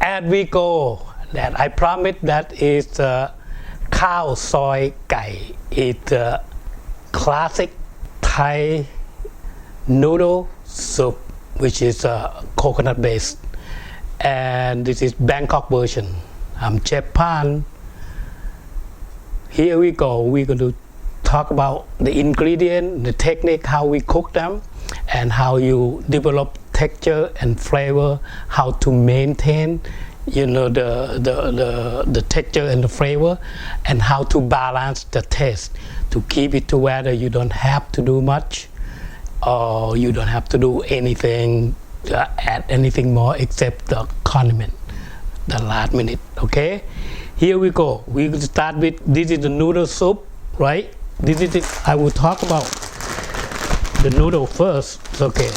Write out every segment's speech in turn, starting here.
as we go, that I promise that is Khao Soi Kai. It's a classic Thai noodle soup, which is coconut based, and this is Bangkok version. I'm Chef Phant. Here we go. We're going to talk about the ingredient, the technique, how we cook them, and how you develop texture and flavor, how to maintain the texture and the flavor, and how to balance the taste to keep it to whether you don't have to do much or you don't have to do anything, add anything more except the condiment the last minute. Okay, here we go. We will start with, this is the noodle soup, right? This is it. I will talk about the noodle first. Okay,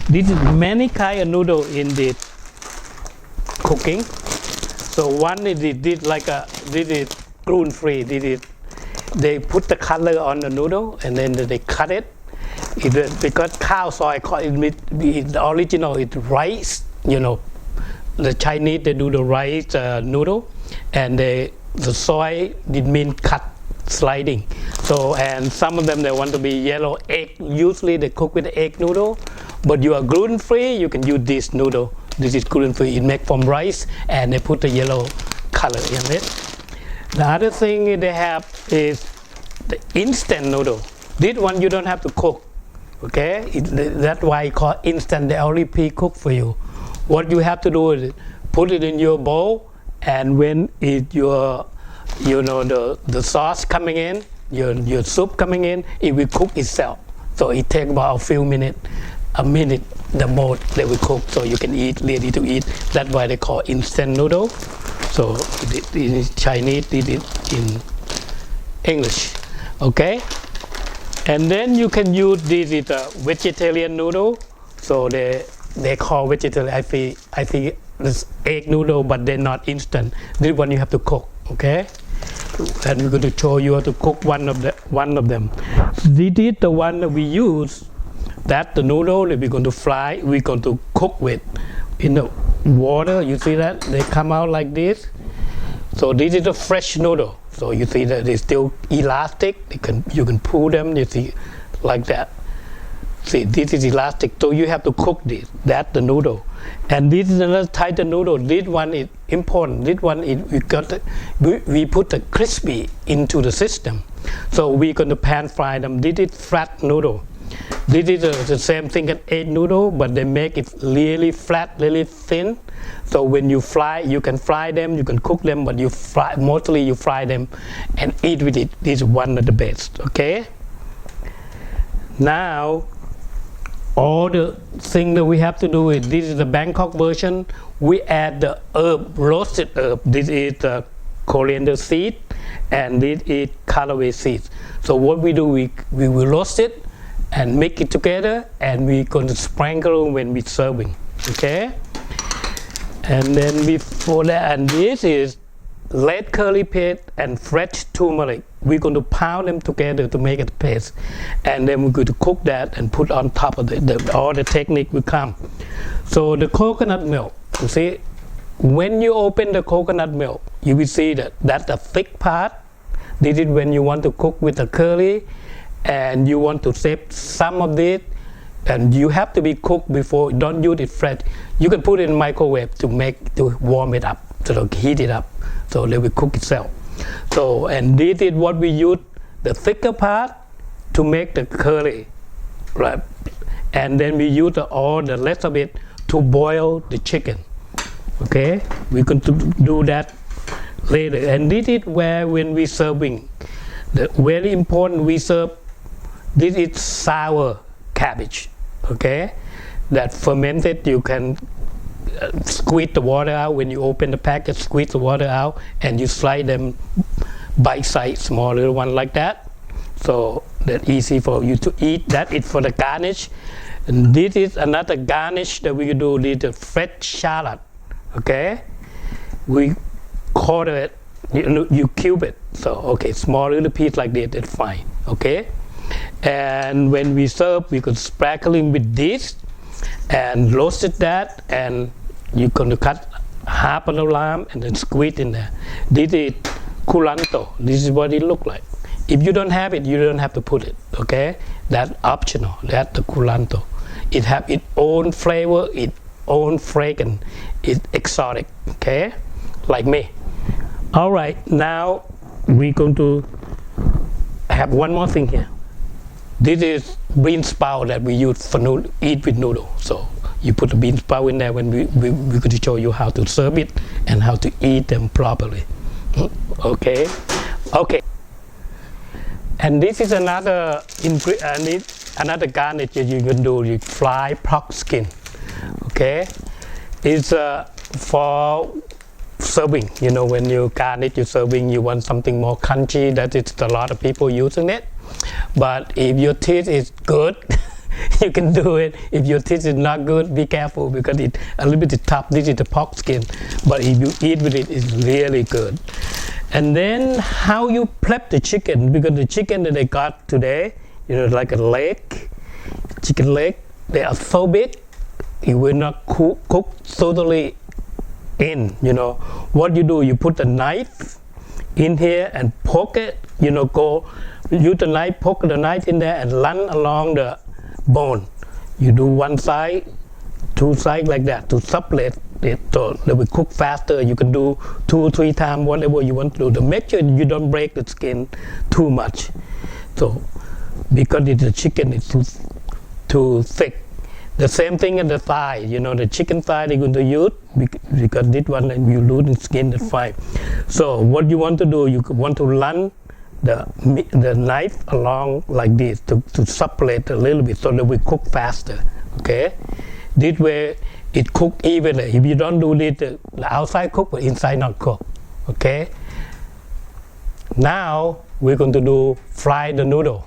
this is many kind of noodle in the cooking. So one is this like this is gluten free. This is, they put the color on the noodle and then they cut it. Because Khao Soi the original is rice. The Chinese, they do the rice noodle, and the soy did mean cut sliding. So, and some of them they want to be yellow egg. Usually they cook with egg noodle, but you are gluten free, you can use this noodle. This is gluten free. It made from rice, and they put the yellow color in it. The other thing they have is the instant noodle. This one you don't have to cook. Okay, that's why I call instant. They already pre-cook for you. What you have to do is put it in your bowl, and when the sauce coming in, your soup coming in, it will cook itself. So it takes about a minute the most they will cook, so you can eat, ready to eat. That's why they call instant noodle. So in Chinese, it is in English. Okay, and then you can use this is a vegetarian noodle. So they call vegetarian. I think this egg noodle, but they're not instant. This one you have to cook. Okay, and we're going to show you how to cook one of them. This is the one that we use. That the noodle that we're going to fry, we're going to cook with in the water. You see that they come out like this. So this is a fresh noodle. So you see that it's still elastic. You can pull them. You see, like that. See, this is elastic. So you have to cook this. That's the noodle. And this is another type of noodle. This one is important. This one is we put the crispy into the system. So we're going to pan fry them. This is flat noodle. This is the same thing as egg noodle, but they make it really flat, really thin. So when you fry, you can fry them, you can cook them, but mostly you fry them and eat with it. This is one of the best. Okay. Now, all the thing that we have to do is, this is the Bangkok version. We add the herb, roasted herb. This is the coriander seed, and this is caraway seeds. So what we do, we will roast it and make it together, and we're going to sprinkle when we're serving. Okay, and then before that, and this is red curry paste and fresh turmeric. We're going to pound them together to make it paste, and then we're going to cook that and put on top of all the technique will come. So the coconut milk, you see, when you open the coconut milk, you will see that's the thick part. This is when you want to cook with the curry, and you want to save some of this, and you have to be cooked before. Don't use it fresh. You can put it in microwave to warm it up, to heat it up, so they will cook itself. So, and this is what we use, the thicker part, to make the curry, right? And then we use all the rest of it to boil the chicken. Okay, we're going to do that later. And this is where, when we serving, very important, we serve. This is sour cabbage, okay? That fermented, you can squeeze the water out. When you open the package, squeeze the water out, and you slice them bite-sized, small little one like that. So that's easy for you to eat. That is for the garnish. And this is another garnish that we do, the fresh shallot, okay? We quarter it, you cube it. So, okay, small little piece like this, that's fine, okay? And when we serve, we could sprinkling with this and roasted that, and you're going to cut half of the lime and then squeeze in there. This is curanto. This is what it look like. If you don't have it, you don't have to put it. Okay, that's optional. That's the curanto. It have its own flavor, its own fragrance. It's exotic. Okay, like me. All right, now we're going to have one more thing here. This is bean sprout that we use for eat with noodle. So you put the bean sprout in there when we're going to show you how to serve it and how to eat them properly. Okay, okay. And this is another garnish that you can do. You fry pork skin. Okay, it's for serving. You know, when you garnish your serving, you want something more crunchy. That is a lot of people using it. But if your taste is good, you can do it. If your taste is not good, be careful because it's a little bit tough. This is the pork skin, but if you eat with it, it's really good. And then how you prep the chicken, because the chicken that I got today, you know, like a leg, chicken leg, they are so big, it will not cook totally in. You know, what you do, you put the knife in here and poke it. You know, use the knife, poke the knife in there and run along the bone. You do one side, two sides like that to separate it so they will cook faster. You can do 2 or 3 times, whatever you want to do, to make sure you don't break the skin too much. So because the chicken is too thick. The same thing in the thigh. You know, the chicken thigh they're going to use because this one you lose the skin, that's fine. So what you want to do, you want to run the knife along like this to separate a little bit so that we cook faster. Okay, this way it cook evenly. If you don't do this, the outside cook but inside not cook. Okay, now we're going to fry the noodle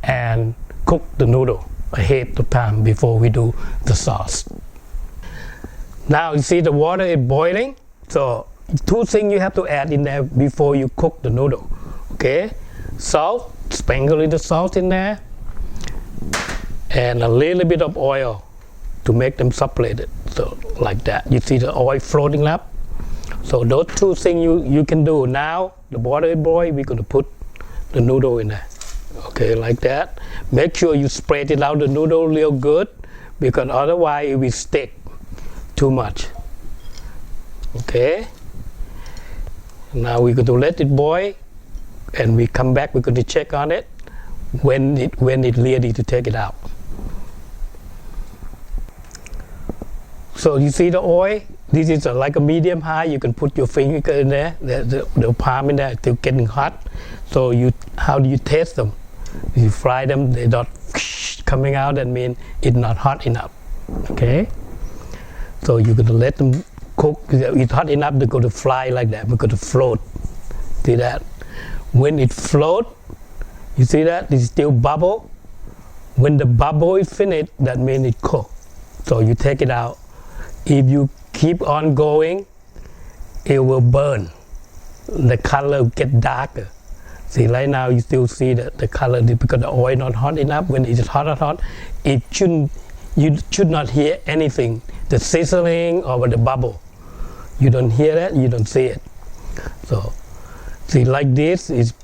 and cook the noodle ahead of time before we do the sauce. Now you see the water is boiling, so 2 things you have to add in there before you cook the noodle. Okay, salt, sprinkle the salt in there, and a little bit of oil to make them separated. So like that, you see the oil floating up. So those 2 things you can do. Now the water is boiling, we're going to put the noodle in there. Okay, like that. Make sure you spread it out the noodle real good because otherwise it will stick too much. Okay. Now we're going to let it boil. And we come back, we're going to check on it when it's ready to take it out. So you see the oil, this is like a medium high. You can put your finger in there, the palm in there, still getting hot. So how do you taste them? You fry them, they're not coming out, that means it's not hot enough. Okay, so you're going to let them cook. It's hot enough, they're going to fly like that, we're going to float. See that? When it floats, you see that? It's still bubble. When the bubble is finished, that means it cooked. So you take it out. If you keep on going, it will burn. The color will get darker. See, right now you still see the color because the oil not hot enough. When it is hot, you should not hear anything. The sizzling or the bubble. You don't hear that, you don't see it. So, see, like this is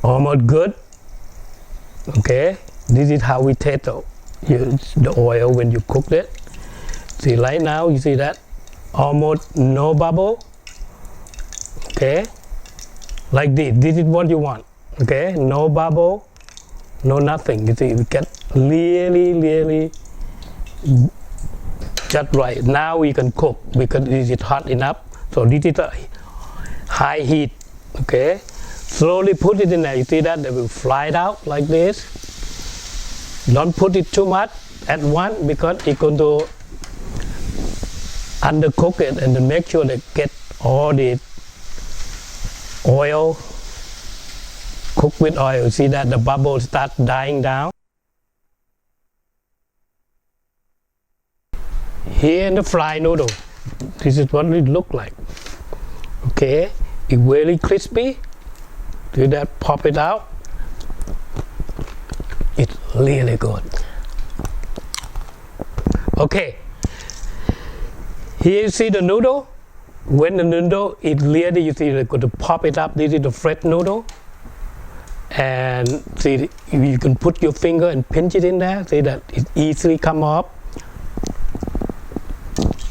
almost good. Okay, this is how we taste the oil when you cook it. See, right now you see that almost no bubble. Okay, like this. This is what you want. Okay, no bubble, no nothing. You see, we get really just right. Now we can cook because this is hot enough. So this is a high heat. Okay, slowly put it in there. You see that they will fly it out like this. Don't put it too much at once because it's going to undercook it, and then make sure they get all the oil, cook with oil. See that the bubbles start dying down. Here in the fried noodle, this is what it look like. Okay, it's really crispy. See that? Pop it out. It's really good. Okay, here you see the noodle. when the noodle is ready, you see they're going to pop it up. This is the fresh noodle. And see, you can put your finger and pinch it in there. See that it easily come off.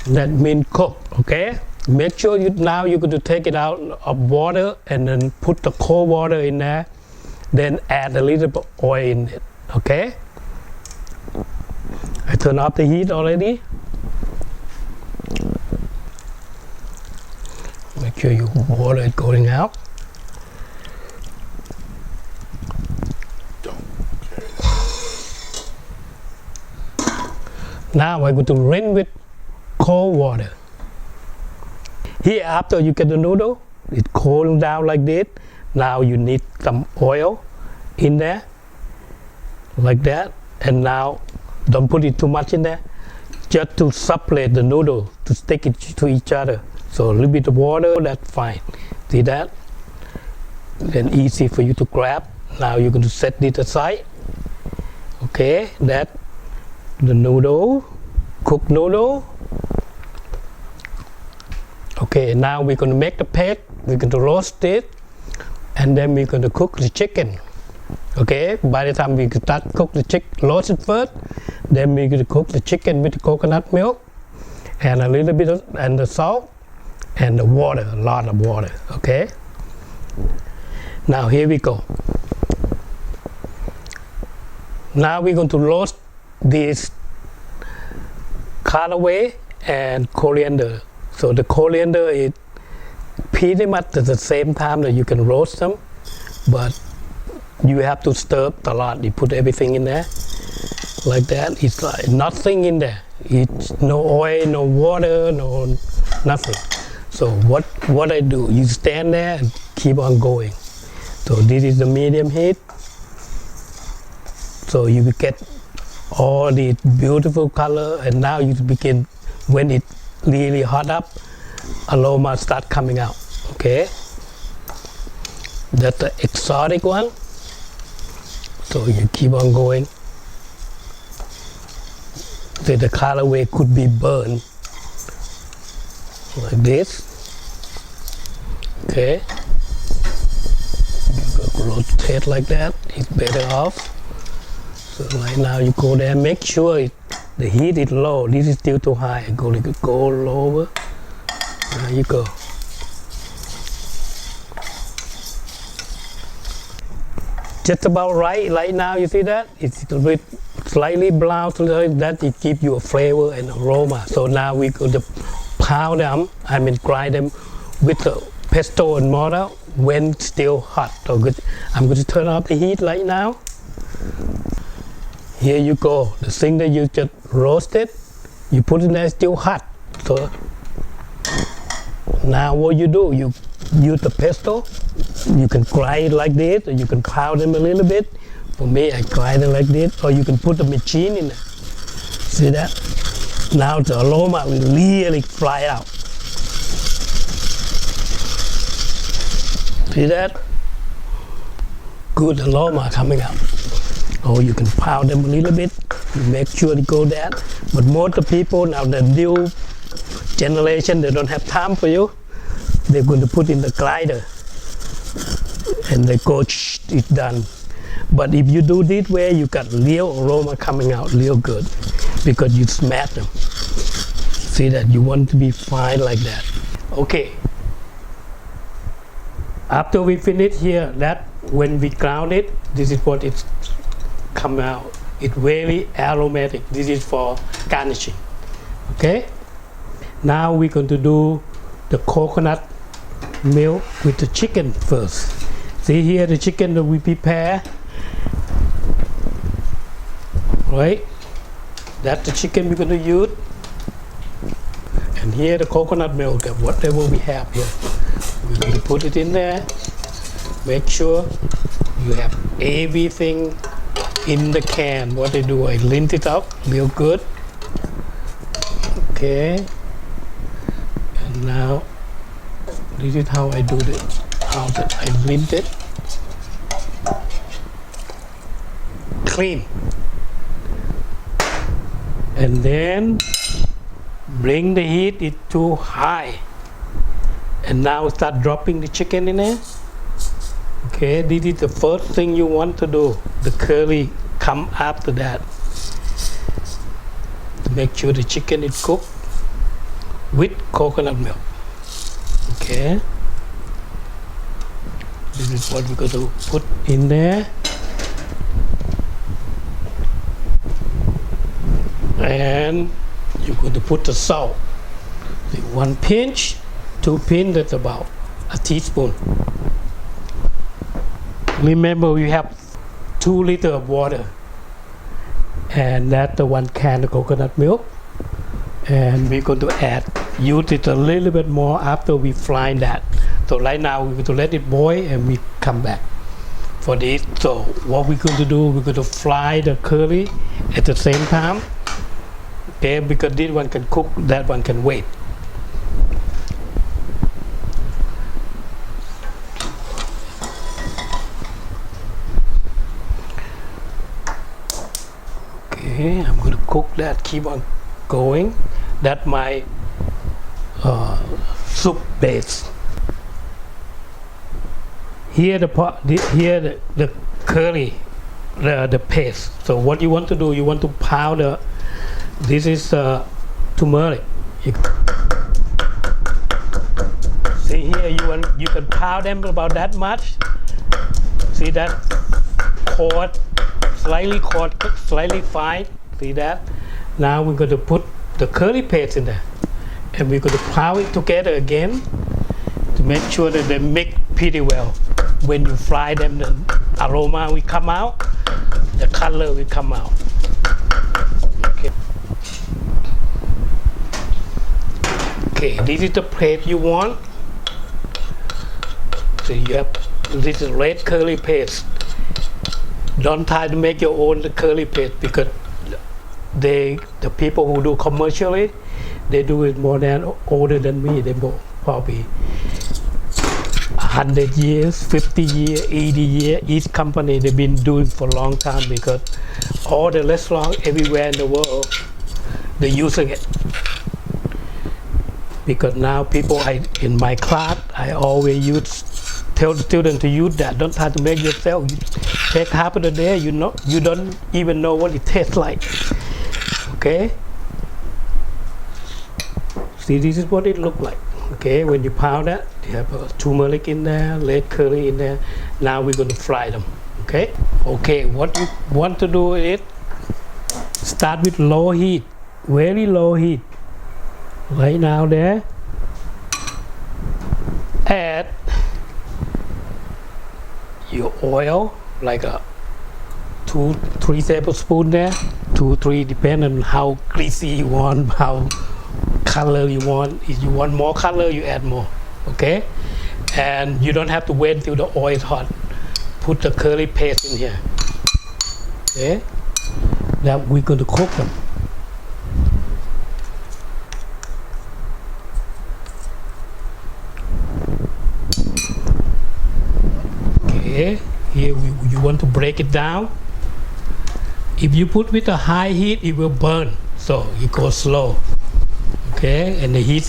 That means cook, okay? Make sure now you're going to take it out of water and then put the cold water in there. Then add a little bit of oil in it, okay? I turn off the heat already. Make sure your water is going out. Now I'm going to rinse with cold water. Here, after you get the noodle, it's cooling down like this. Now you need some oil in there, like that. And now, don't put it too much in there, just to separate the noodle, to stick it to each other. So a little bit of water, that's fine. See that? Then easy for you to grab. Now you're going to set this aside. Okay, that the noodle, cooked noodle. Okay, now we're going to make the paste. We're going to roast it, and then we're going to cook the chicken. Okay, by the time we start cook the chicken, roast it first, then we're going to cook the chicken with the coconut milk, and a little bit of, and the salt, and the water, a lot of water. Okay. Now here we go. Now we're going to roast this caraway and coriander. So the coriander is pretty much at the same time that you can roast them, but you have to stir a lot. You put everything in there like that. It's like nothing in there. It's no oil, no water, no nothing. So what I do, you stand there and keep on going. So this is the medium heat. So you will get all the beautiful color, and now you begin, when it really hot up, aroma start coming out. Okay, that's the exotic one. So you keep on going. So the caraway could be burned like this. Okay, you rotate like that. It's better off. So right now you go there, make sure the heat is low. This is still too high. Go lower. There you go. Just about right now, you see that? It's a bit slightly brown, so that it gives you a flavor and aroma. So now we're going to pound them, grind them with the pesto and mortar when still hot. So good. I'm going to turn off the heat right now. Here you go. The thing that you just roasted, you put in there still hot. So now what you do, you use the pesto. You can grind it like this, or you can pound them a little bit. For me, I grind it like this, or you can put the machine in there. See that? Now the aroma will really fly out. See that? Good aroma coming out. Or you can pound them a little bit. You make sure to go that. But most of the people now, the new generation, they don't have time for you. They're going to put in the grinder, and they go, it's done. But if you do this way, you got real aroma coming out, real good, because you smash them. See that? You want to be fine like that. Okay. After we finish here, that when we ground it, this is what it's come out. It's very aromatic. This is for garnishing. Okay. Now we're going to do the coconut milk with the chicken first. See here the chicken that we prepare. Right? That's the chicken we're going to use. And here the coconut milk, whatever we have here. We're going to put it in there. Make sure you have everything in the can. What I do, I rinse it out real good. Okay. And now this is how I do this. How that I rinse it. Clean. And then bring the heat it to high. And now start dropping the chicken in there. Okay, this is the first thing you want to do. The curry come after that. To make sure the chicken is cooked with coconut milk. Okay. This is what we're going to put in there. And you're going to put the salt. 1 pinch, 2 pinch, that's about a teaspoon. Remember, we have 2 liters of water, and that's the 1 can of coconut milk. And we're going to use it a little bit more after we fry that. So right now we're going to let it boil and we come back for this. So what we're going to do, we're going to fry the curry at the same time. Okay, because this one can cook, that one can wait. Okay, I'm going to cook that, keep on going. That's my soup base. Here the curry, the paste. So what you want to do, you want to powder. This is turmeric. See here, you can powder them about that much. See that coarse, slightly coarse, slightly fine. See that? Now we're going to put the curry paste in there, and we're going to powder it together again to make sure that they mix pretty well. When you fry them, the aroma will come out, the color will come out. Okay. Okay, this is the paste you want. So you have, this is red curry paste. Don't try to make your own curry paste, because the people who do commercially, they do it more than older than me. They both probably 100 years, 50 years, 80 years. Each company they've been doing for a long time, because all the restaurants everywhere in the world, they're using it. Because now people, in my class, I always tell the students to use that. Don't try to make yourself. You take half of the day, you don't even know what it tastes like. Okay? See, this is what it looks like. Okay, when you pound that, you have turmeric in there, red curry in there. Now we're going to fry them. Okay? Okay, what you want to do is start with low heat, very low heat. Right now there, add your oil, like a 2-3 tablespoons there, 2-3, depending on how greasy you want, how color you want. If you want more color, you add more. Okay, and you don't have to wait until the oil is hot. Put the curry paste in here. Okay, now we're going to cook them. Okay, here you want to break it down. If you put with a high heat, it will burn, so you go slow. Okay, and the heat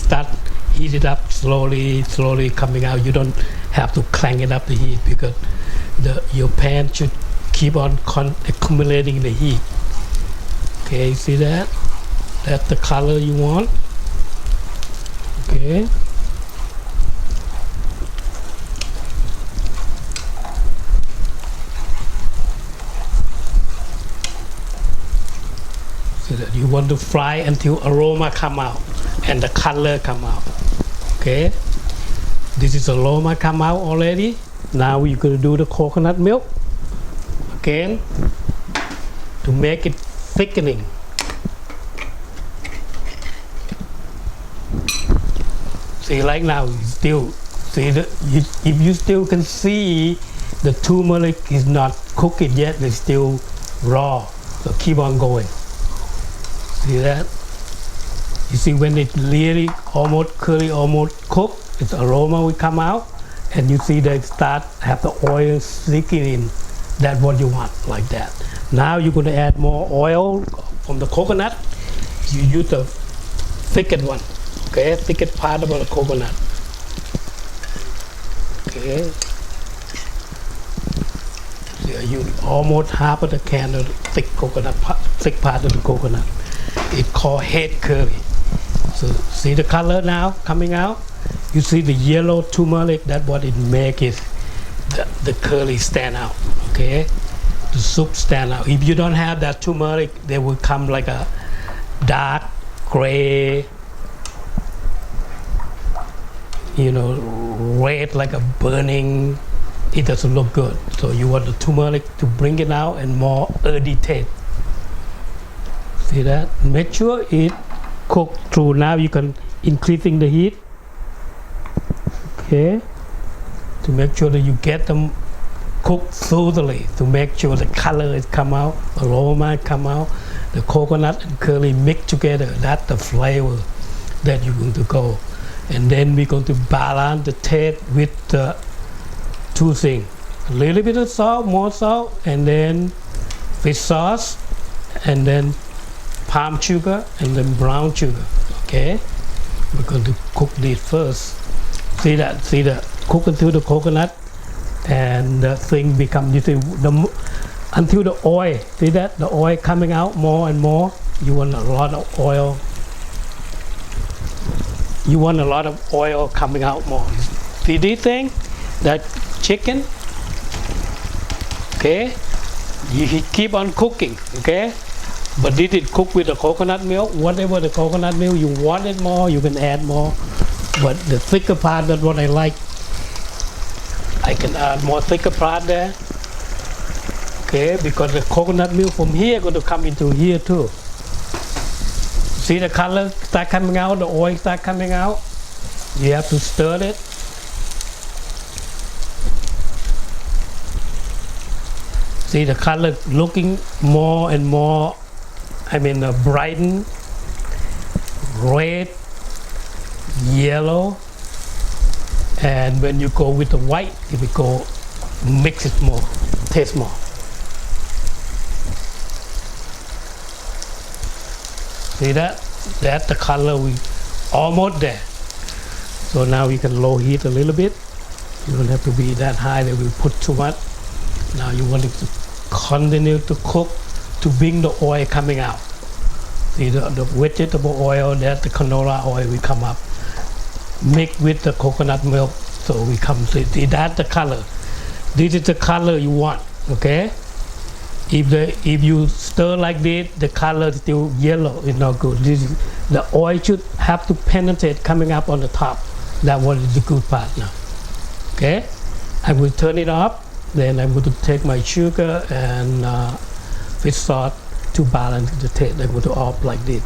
it up slowly coming out. You don't have to crank it up the heat, because your pan should keep on accumulating the heat. Okay, see that? That's the color you want. Okay. So that you want to fry until aroma come out and the color come out. Okay, this is aroma come out already. Now we're going to do the coconut milk again to make it thickening. See, like now you still see if you still can see the turmeric is not cooked yet, it's still raw. So keep on going. See that? You see, when it really curry almost cooked, its aroma will come out, and you see they have the oil sneaking in. That's what you want, like that. Now you're going to add more oil from the coconut. You use the thickest one, okay, thickest part of the coconut. Okay. So you almost half of the can of thick coconut, thick part of the coconut. It's called head curry. So see the color now coming out? You see the yellow turmeric, that's what it makes is the curry stand out, okay? The soup stand out. If you don't have that turmeric, they will come like a dark gray, red like a burning. It doesn't look good. So you want the turmeric to bring it out and more earthy taste. See that? Make sure it cook through. Now you can increasing the heat. Okay. To make sure that you get them cooked thoroughly. To make sure the color is come out, aroma come out, the coconut and curry mix together. That's the flavor that you're going to go. And then we're going to balance the taste with the two things. A little bit of salt, more salt, and then fish sauce, and then palm sugar, and then brown sugar. Okay? We're going to cook this first. See that? Cook until the coconut and the thing become, you see, until the oil, see that? The oil coming out more and more. You want a lot of oil. You want a lot of oil coming out more. See this thing? That chicken? Okay? You keep on cooking, okay? But this is cooked with the coconut milk. Whatever the coconut milk, you want it more, you can add more. But the thicker part, that's what I like. I can add more thicker part there. Okay, because the coconut milk from here going to come into here too. See the color start coming out, the oil start coming out. You have to stir it. See the color looking more and more, brighten, red, yellow, and when you go with the white, it will go mix it more, taste more. See that? That's the color, we almost there. So now we can low heat a little bit. You don't have to be that high that we put too much. Now you want it to continue to cook to bring the oil coming out. See the vegetable oil, that the canola oil will come up. Mix with the coconut milk, so we come see that's the color. This is the color you want, okay? If you stir like this, the color is still yellow, it's not good. The oil should have to penetrate coming up on the top. That one is the good part now. Okay? I will turn it off. Then I'm going to take my sugar and fish sauce to balance the taste. I'm going to off like this.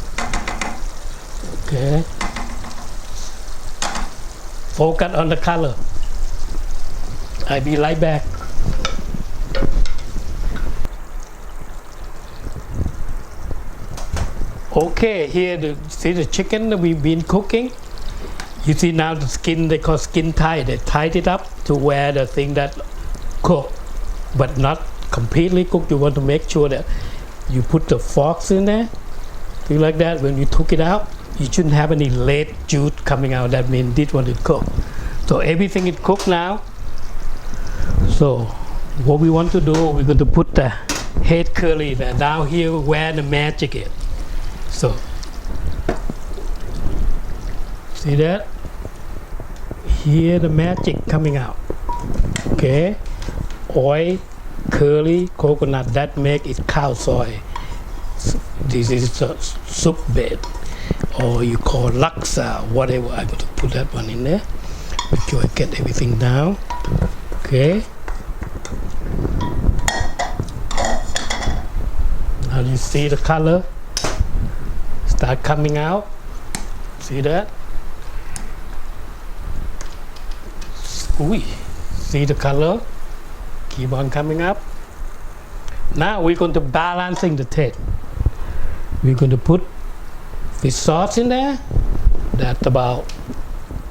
Okay? Focus on the color. I'll be right back. Okay, here see the chicken that we've been cooking. You see now the skin, they call skin tie. They tied it up to where the thing that cook, but not completely cooked. You want to make sure that you put the forks in there, things like that. When you took it out, you shouldn't have any late juice coming out. That means this one is cooked. So everything is cooked now. So what we want to do, we're going to put the head curry there down here where the magic is. So see that? Here the magic coming out. Okay? Oil, curry, coconut, that make it Khao Soy. This is a soup bed, or you call Laksa, whatever. I'm going to put that one in there. Make sure I get everything down. Okay. Now you see the color start coming out. See that? Ooh, see the color? Keep on coming up. Now we're going to balancing the taste. We're going to put fish sauce in there. That's about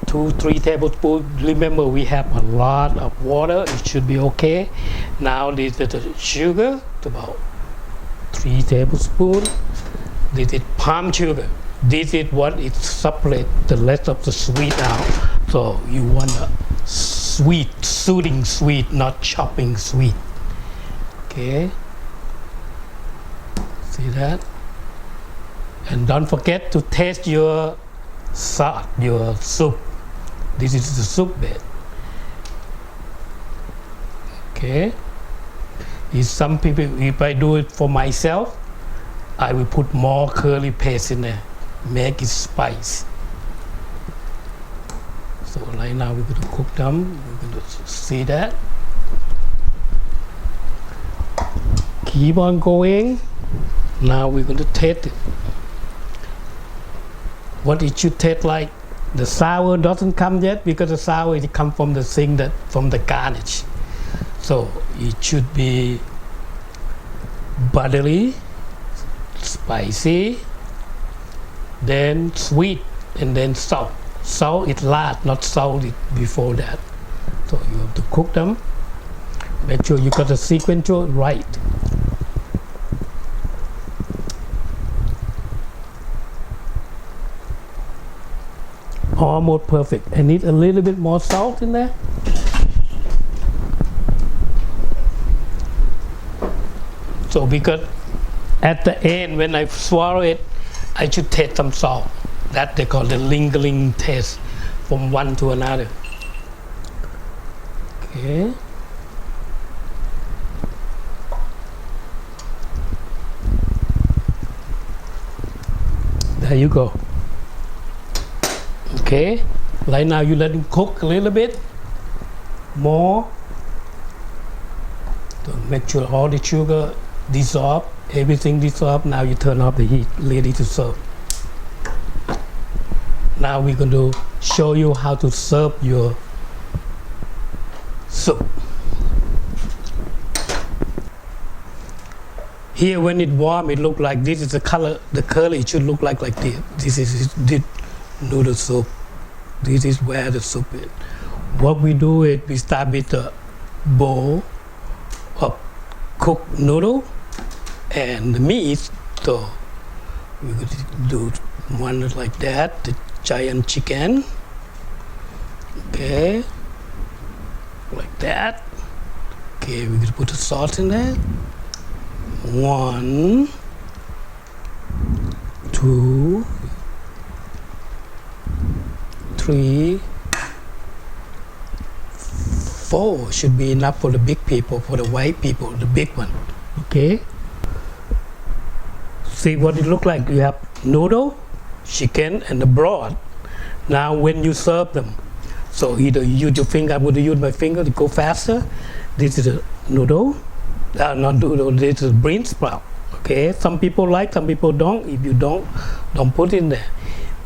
2-3 tablespoons. Remember, we have a lot of water. It should be okay. Now this is the sugar. It's about 3 tablespoons. This is palm sugar. This is what it separates the rest of the sweet out. So you want to sweet, soothing sweet, not chopping sweet. Okay, see that? And don't forget to taste your sauce, your soup. This is the soup bed. Okay. If some people, if I do it for myself, I will put more curry paste in there, make it spicy. So right now we're going to cook them. We're going to see that. Keep on going. Now we're going to taste it. What it should taste like. The sour doesn't come yet because the sour it comes from the thing that from the garnish. So it should be buttery, spicy, then sweet, and then salt. Salt is last, not salted before that. So you have to cook them. Make sure you got the sequential right. Almost perfect. I need a little bit more salt in there. So because at the end when I swallow it, I should taste some salt. That they call the lingering taste from one to another. Okay. There you go. Okay, right now you let it cook a little bit more to make sure all the sugar dissolve, everything dissolve. Now you turn off the heat, ready to serve. Now we're going to show you how to serve your soup. Here when it warm, it look like this is the color, the curry should look like this. This is the noodle soup. This is where the soup is. What we do is we start with a bowl of cooked noodle and the meat. So we could do one like that, the giant chicken. Okay, like that. Okay, we could put the sauce in there. 1, 2, 3, 4 should be enough for the big people, for the white people, the big one. Okay. See what it look like. You have noodle, chicken, and the broth. Now when you serve them, so either use your finger, I'm going to use my finger to go faster. This is a noodle. Not noodle, this is bean sprout. Okay, some people like, some people don't. If you don't put in there.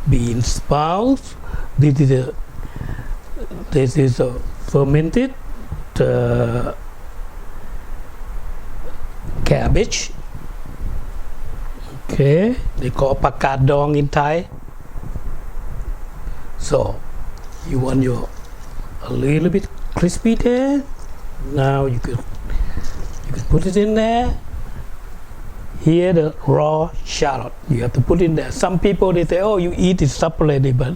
Bean sprouts. This is a fermented cabbage. Okay, they call pakat dong in Thai. So you want your a little bit crispy there. Now you could put it in there. Here the raw shallot you have to put in there. Some people they say, oh, you eat it separately, but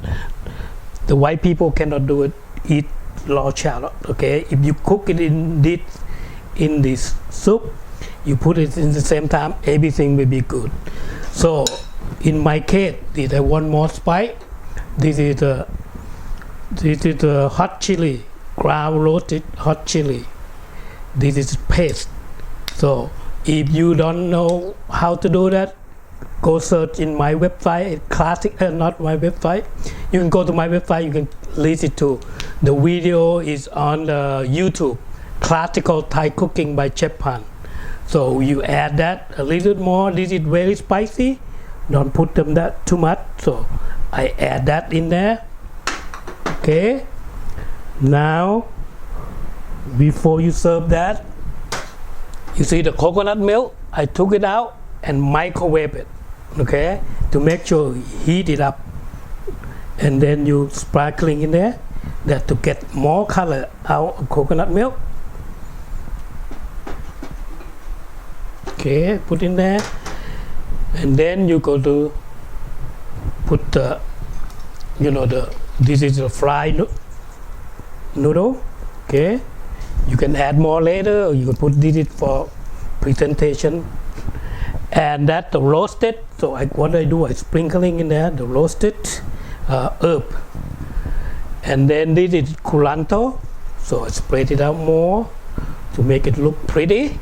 the white people cannot do it. Eat raw shallot. Okay, if you cook it in this soup, you put it in the same time, everything will be good. So in my case, did I want more spice? This is a hot chili, ground roasted hot chili. This is paste. So if you don't know how to do that, go search in my website, classic, not my website. You can go to my website, you can listen to. The video is on YouTube, Classical Thai Cooking by Chef Phant. So you add that a little more. This is very spicy. Don't put them that too much. So I add that in there. Okay. Now, before you serve that, you see the coconut milk, I took it out and microwave it, okay, to make sure you heat it up, and then you sparkling in there, that to get more color out of coconut milk. Okay, put in there, and then you go to put the, this is a fried noodle. Okay, you can add more later, or you can put it for presentation. And that the roasted, so what I do, I sprinkling in there the roasted herb, and then this is curanto, so I spread it out more to make it look pretty.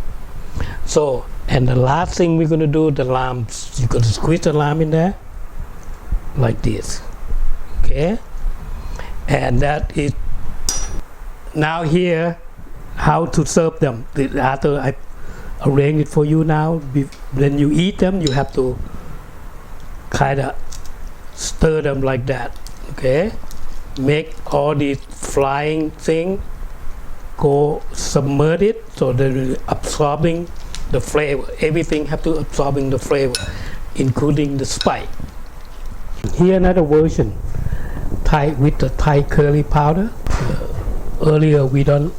So, and the last thing we're gonna do, the lime, you're gonna squeeze the lime in there like this. Okay, and that is now here how to serve them. After I arrange it for you now, when you eat them, you have to kind of stir them like that. Okay, make all these flying thing go submerge it, so they're absorbing the flavor. Everything have to absorbing the flavor, including the spice. Here another version, Thai with the Thai curry powder. Earlier we don't.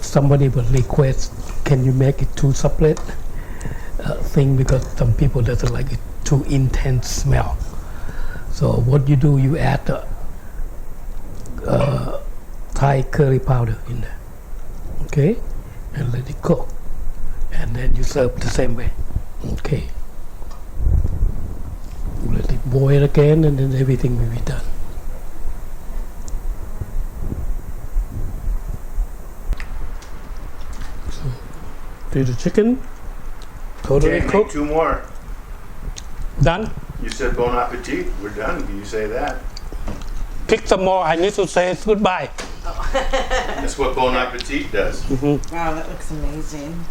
Somebody would request, can you make it too separate thing, because some people doesn't like it too intense smell. So what you do, you add the Thai curry powder in there, okay, and let it cook, and then you serve the same way. Okay, let it boil again, and then everything will be done. Do the chicken, totally Can't make cooked. 2 more. Done. You said bon appetit. We're done. Can you say that? Pick some more. I need to say goodbye. That's what bon appetit does. Wow, that looks amazing.